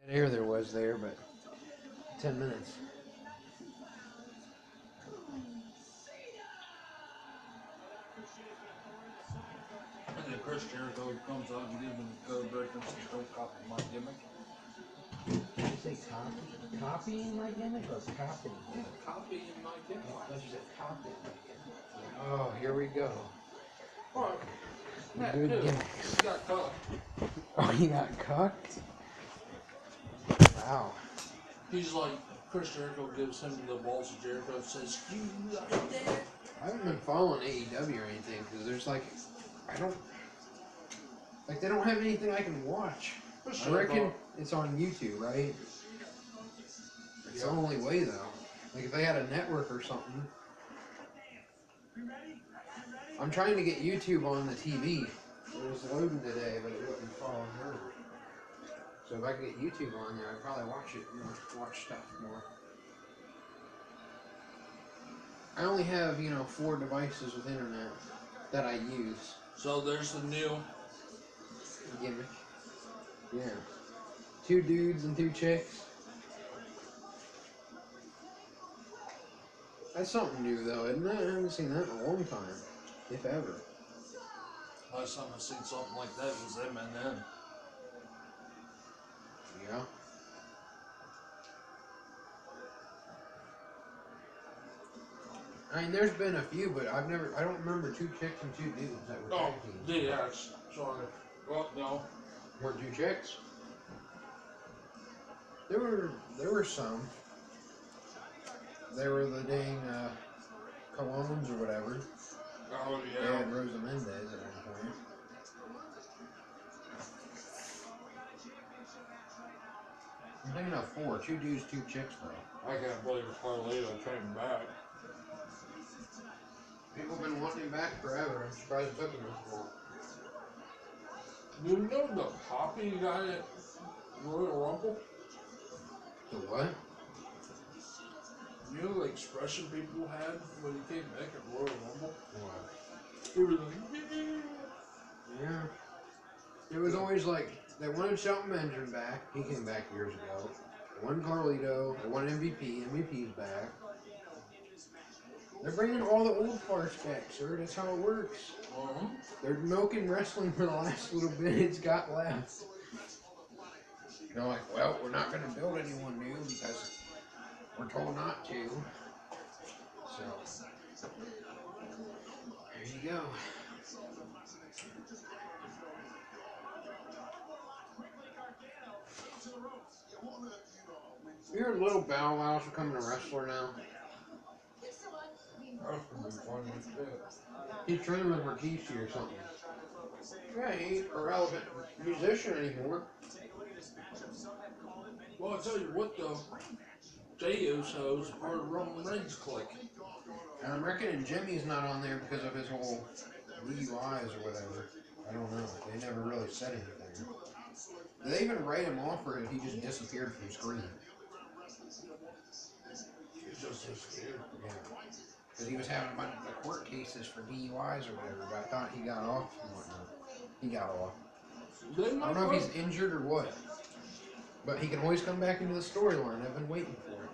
Air there was there, but 10 minutes. And then Chris Jericho comes out and gives him the code break and says, "Don't copy my gimmick." Did you say copy? Copying my gimmick or copying? Yeah, copying my gimmick. Oh, I thought you said copying my gimmick. Oh, here we go. Well, Matt, Good too. gimmicks. He got caught. Oh, he got cucked? Wow. He's like, Chris Jericho gives him the balls of Jericho and says, "You right there." I haven't been following AEW or anything because there's like, I don't, like they don't have anything I can watch. I reckon it's on YouTube, right? It's the only way though. Like if they had a network or something. I'm trying to get YouTube on the TV. It was loading today, but it wouldn't follow her. So if I could get YouTube on there, I'd probably watch it more, watch stuff more. I only have, 4 devices with internet that I use. So there's the new Gimmick. Yeah. 2 dudes and 2 chicks. That's something new though, isn't it? I haven't seen that in a long time. If ever. last time I seen something like that was them and them. Yeah. I mean, there's been a few, but I don't remember 2 chicks and 2 dudes that were tag teams. DX. Sorry. Well, no. Weren't 2 chicks? There were some. They were the dang Colognes or whatever. Oh, They yeah. had Rosa Mendez at one point. I'm thinking of 4. 2 dudes, 2 chicks though. I can't believe Carlito came back. People have been wanting him back forever. I'm surprised it took him this long. You know the Poppy guy at Royal Rumble? The what? You know the expression people had when he came back at Royal Rumble? What? They were like, Yeah. It was always like, they wanted Shelton Benjamin back. He came back years ago. They wanted Carlito. They wanted MVP. MVP's back. They're bringing all the old parts back, sir. That's how it works. They're milking wrestling for the last little bit it's got left. They're like, well, we're not going to build anyone new because we're told not to. So, there you go. You heard Little Bow Wow's becoming a wrestler now? He's training with Rikishi or something. Yeah, he ain't a relevant musician anymore. Well, I'll tell you what though, Jey Uso's part of Roman Reigns' clique. And I'm reckoning Jimmy's not on there because of his whole DUIs or whatever. I don't know. They never really said anything. Did they even write him off or did he just disappeared from screen? He's just disappeared. Yeah. Because he was having a bunch of court cases for DUIs or whatever, but I thought he got off and whatnot. He got off. I don't know if he's injured or what. But he can always come back into the storyline. I've been waiting for it.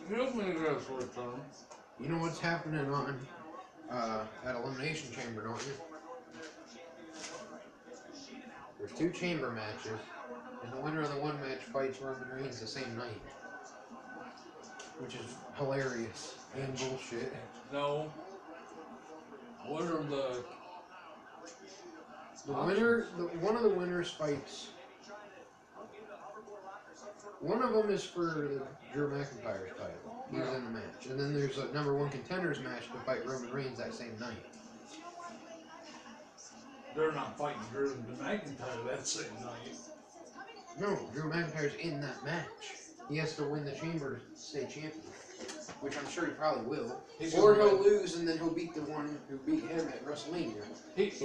He doesn't get a short term. You know what's happening on at Elimination Chamber, don't you? There's 2 chamber matches, and the winner of the one match fights Roman Reigns the same night. Which is hilarious and bullshit. No. What are the winner? One of the winners fights. One of them is for Drew McIntyre's title. He's in the match, and then there's a #1 contenders match to fight Roman Reigns that same night. They're not fighting Drew McIntyre that same night. No, Drew McIntyre's in that match. He has to win the chamber to stay champion, which I'm sure he probably will. Or he'll lose and then he'll beat the one who beat him at WrestleMania. He's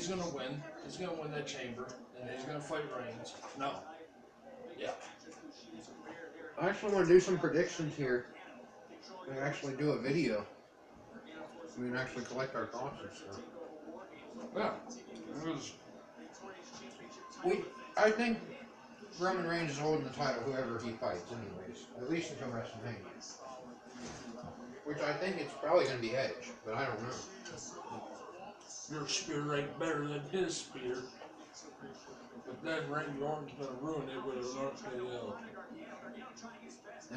gonna win. He's gonna win that chamber, and he's gonna fight Reigns. No. Yeah. I actually want to do some predictions here. We actually do a video. We can actually collect our thoughts and stuff. Yeah. I think Roman Reigns is holding the title whoever he fights anyways. At least until WrestleMania. Which I think it's probably going to be Edge, but I don't know. Your spear ain't better than his spear. But then Randy Orton's gonna ruin it with an RKO.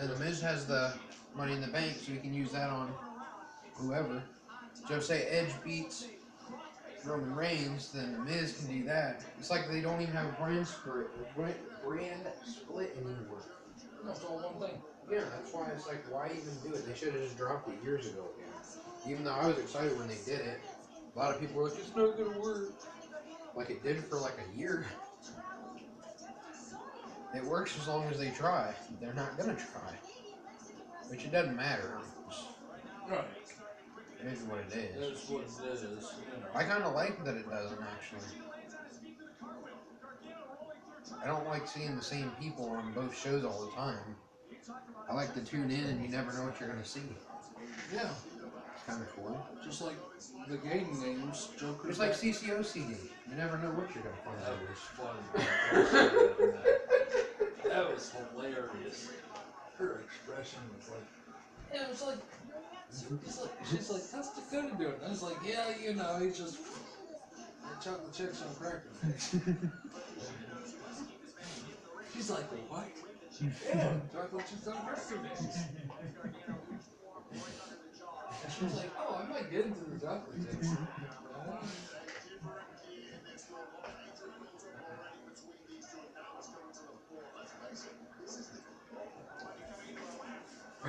And The Miz has the Money in the Bank, so he can use that on whoever. So if say Edge beats Roman Reigns, then The Miz can do that. It's like they don't even have a brand split anymore. No, it's all one thing. Yeah, that's why it's like, why even do it? They should have just dropped it years ago again. Even though I was excited when they did it, a lot of people were like, it's not gonna work. Like it did for like a year. It works as long as they try. They're not gonna try. Which it doesn't matter. Right. It is what it is. That's what it is. You know. I kind of like that it doesn't actually. I don't like seeing the same people on both shows all the time. I like to tune in and you never know what you're gonna see. Yeah. It's kind of cool. Just like the game names, Joker. Just like CCOCD. You never know what you're gonna find. That was funny. That was hilarious. Her expression was like, yeah, it was like, she's like, how's Dakota doing? I was like, yeah, you know, he's just chocolate chips on crackers. She's like, what? Yeah, chocolate chips on crackers. She's like, oh, I might get into the chocolate chips.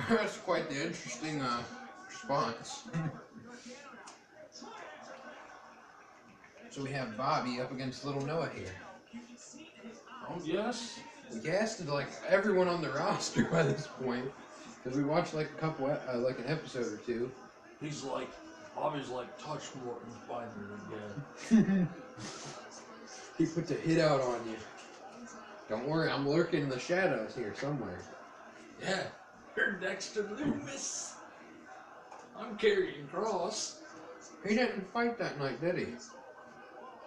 That's quite the interesting response. So we have Bobby up against Little Noah here. Oh, yes. We casted like everyone on the roster by this point, because we watched like a couple, like an episode or two. He's like, Bobby's like, touch Morton's binder again. He put the hit out on you. Don't worry, I'm lurking in the shadows here somewhere. Yeah, you're Dexter Loomis. I'm carrying Cross. He didn't fight that night, did he?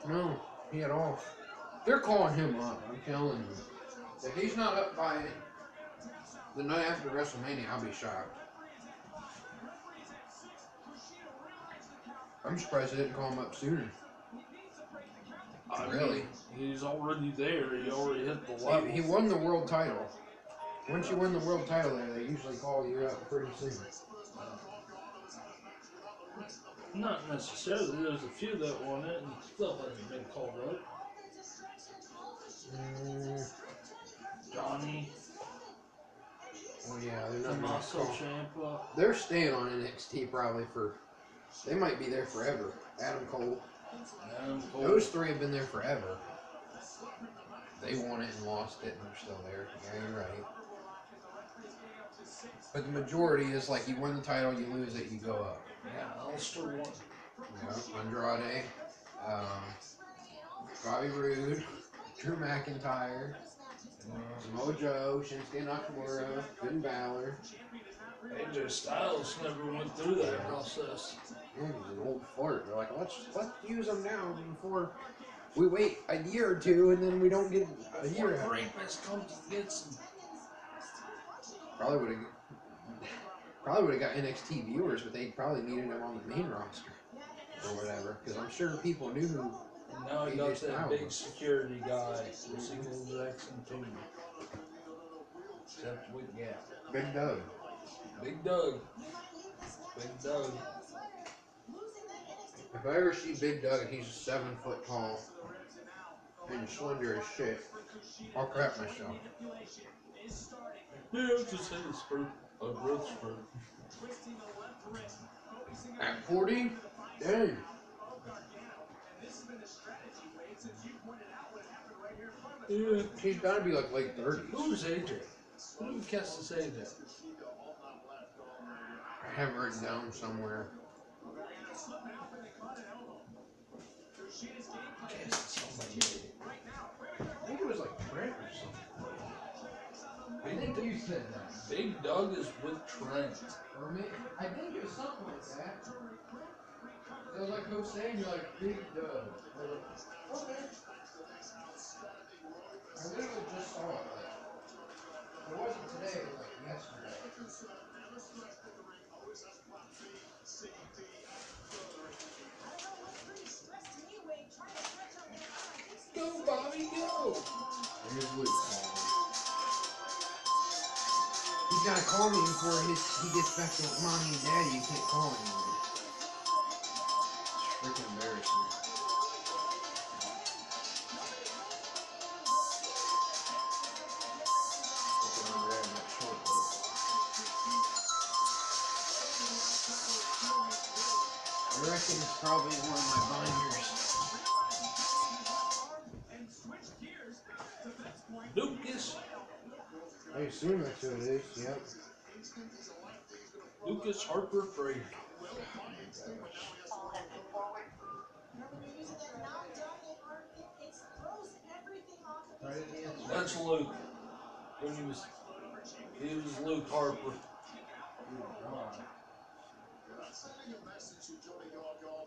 No, he had off. They're calling him up, I'm telling you. If he's not up by the night after WrestleMania, I'll be shocked. I'm surprised they didn't call him up sooner. Really? He's already there. He already hit the level. He won the world title. Once you win the world title there, they usually call you up pretty soon. Not necessarily. There's a few that won it and still hasn't been called up. Johnny. Well, yeah, they're not Tommaso gonna call. Ciampa. They're staying on NXT probably for. They might be there forever. Adam Cole. Those three have been there forever. They won it and lost it and they're still there. Yeah, you're right. But the majority is like you win the title, you lose it, you go up. Yeah, Ulster won. Yeah, Andrade, Bobby Roode, Drew McIntyre, Samoa Joe, Shinsuke Nakamura, Finn Balor. AJ Styles never went through that process. Yeah, he's an old flirt. They're like, let's use him now before we wait a year or two and then we don't get a year out. Rapist comes and gets him. Probably would have got NXT viewers, but they probably needed him on the main roster or whatever. Because I'm sure people knew who. And now he got that big security guy, Samuel Jackson too. Except with Gap. Big Doug. Big Doug. Big Doug. If I ever see Big Doug and he's 7 foot tall and slender as shit, I'll crap myself. Yeah, just hit a spurt. A growth spurt. At 40? Dang. Yeah. He's gotta be like late 30s. Who's AJ? Who do we cast to say that? I have it written down somewhere. Cast somebody. I think it was like Trent or something. I think you said that. Big Doug is with Trent. Or maybe, I think it was something like that. It was like Jose and you're like, Big Doug. Like, okay. I literally just saw it. Go, Bobby, go! Here's Luke. He's gotta call me before he gets back to mommy and daddy. You can't call anymore. It's freaking embarrassing. Looking over there in that short book. I reckon it's probably one of my binders. Lucas. I assume that's who it is. Yep. Lucas Harper Frazier. That's Luke. When he was Luke Harper.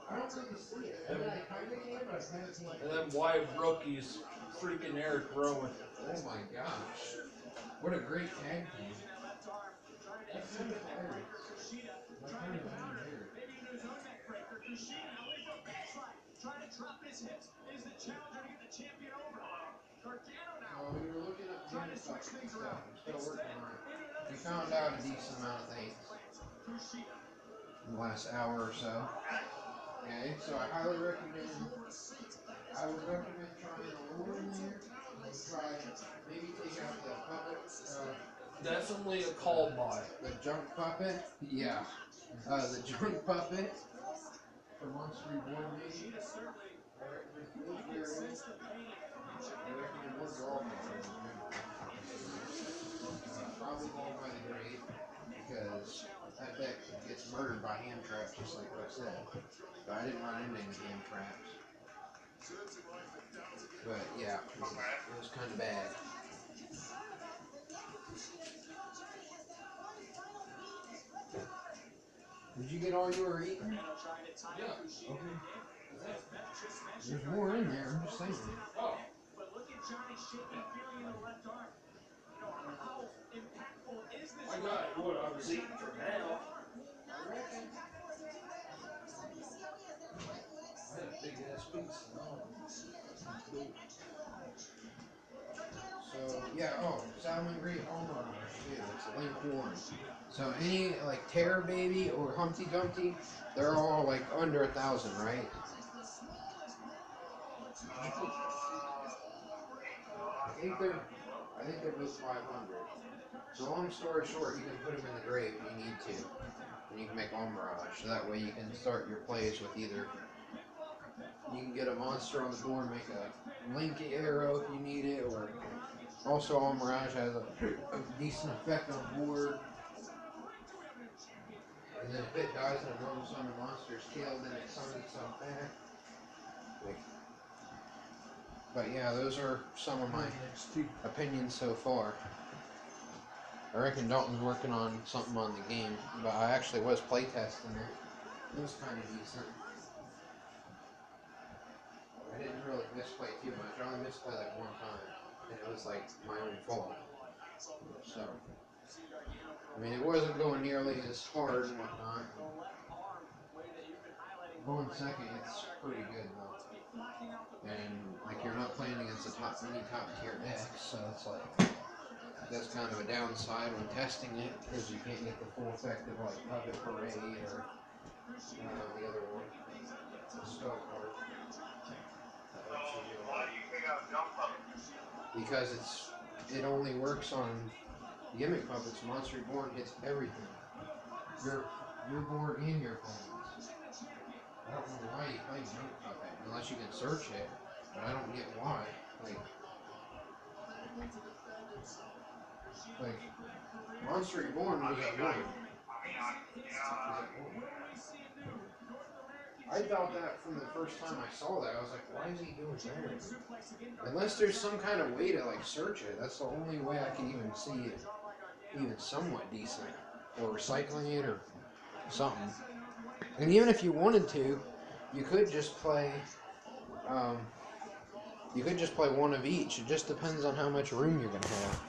I don't really see it. I kind of can, but I kind of can't. And then white rookies, freaking Eric Rowan. Oh my gosh. What a great tag team. That's kind of hilarious. What kind of hilarious? Oh, we were looking up the stuff. I'm still working on it. We found out a decent amount of things in the last hour or so. Okay, so I highly recommend. I would recommend trying a little in there. Try maybe take out the puppet. Definitely a call by. The junk puppet. Yeah. The junk puppet for Monster Reborn maybe. I recommend withdraw. Probably going by the grave because that deck gets murdered by hand traps, just like what I said. But I didn't run into any hand traps. But yeah, it was kind of bad. Did you get all you were eating? Yeah. Okay. There's more in there, I'm just saying. Oh. I got what I was eating for now. I had a big ass pizza. So, yeah, Salmon Green Homer. Yeah, it's a link one. So, any, like, Terror Baby or Humpty Dumpty, they're all, like, under 1,000, right? I think they're both 500. So, long story short, you can put them in the grave if you need to. And you can make Ombrage. So that way you can start your plays with either. You can get a monster on the board, make a Link arrow if you need it, or also Ombrage has a decent effect on board. And then if it dies and a normal summon monster's killed, then it summons itself back. But yeah, those are some of my opinions so far. I reckon Dalton's working on something on the game, but I actually was playtesting it. It was kind of decent. I didn't really misplay too much. I only misplayed like one time, and it was like my own fault. So, I mean, it wasn't going nearly as hard and whatnot. Going second, it's pretty good though. And like you're not playing against any top tier decks, so it's like that's kind of a downside when testing it because you can't get the full effect of like Puppet Parade or the other one, the Spell card. Because it only works on gimmick puppets. Monster Reborn hits everything. Your board and your opponent's. I don't know why you play junk puppet unless you can search it, but I don't get why. Like Monster Reborn was at one. I thought that from the first time I saw that. I was like, why is he doing that? Unless there's some kind of way to like search it. That's the only way I can even see it even somewhat decent. Or recycling it or something. And even if you wanted to, you could just play one of each. It just depends on how much room you're gonna have.